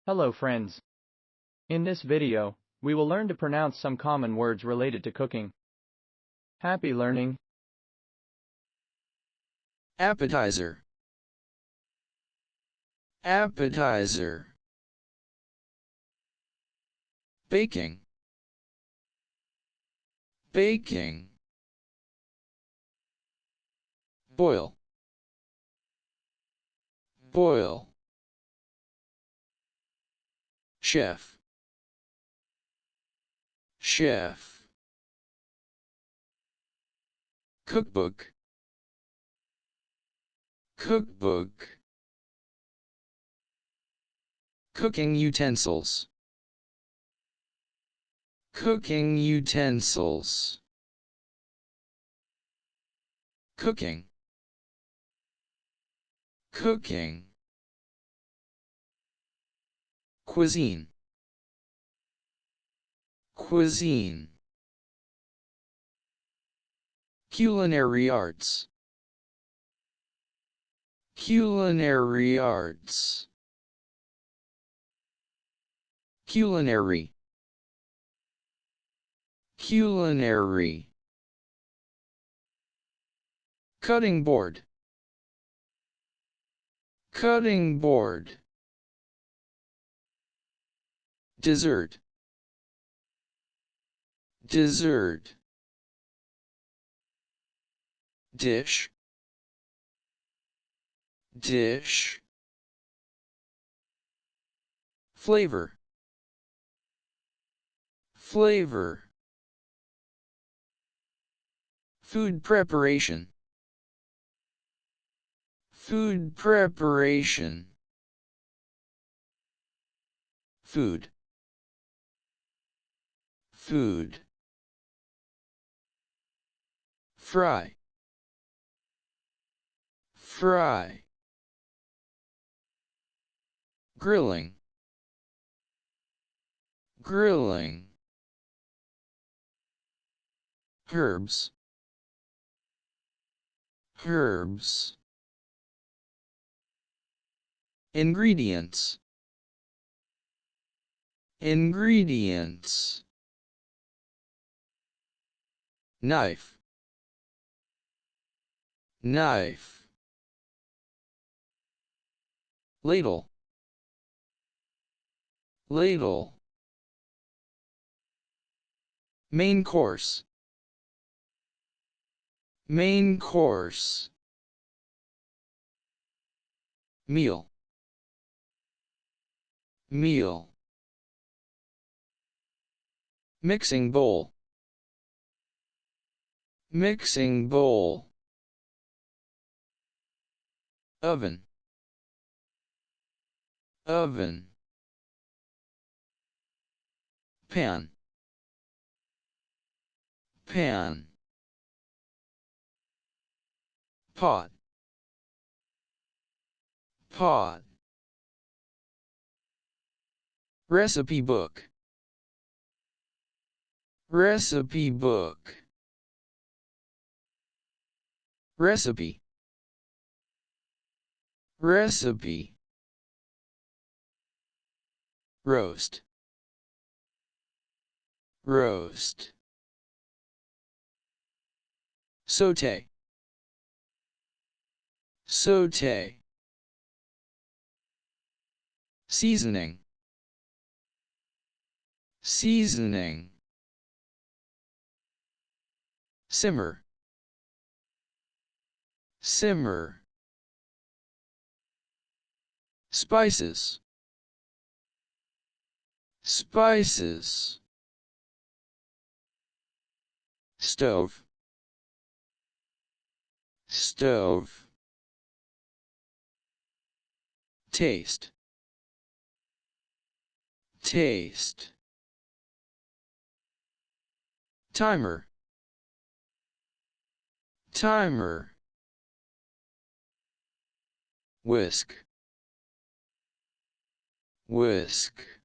Hello friends. In this video, we will learn to pronounce some common words related to cooking. Happy learning! Appetizer. Appetizer. Baking. Baking. Boil. Boil. Chef. Chef. Cookbook. Cookbook. Cooking utensils. Cooking utensils. Cooking. Cooking. Cuisine. Cuisine. Culinary arts. Culinary arts. Culinary. Culinary. Cutting board. Cutting board. Dessert. Dessert. Dish. Dish. Flavor. Flavor. Food preparation. Food preparation. Food. Food. Fry. Fry. Grilling. Grilling. Herbs. Herbs. Ingredients. Ingredients. Knife. Knife. Ladle. Ladle. Main course. Main course. Meal. Meal. Mixing bowl. Mixing bowl. Oven. Oven. Pan. Pan. Pot. Pot. Recipe book. Recipe book. Recipe. Recipe. Roast. Roast. Sauté. Sauté. Seasoning. Seasoning. Simmer. Simmer. Spices. Spices. Stove. Stove. Taste. Taste. Timer. Timer. Whisk. Whisk.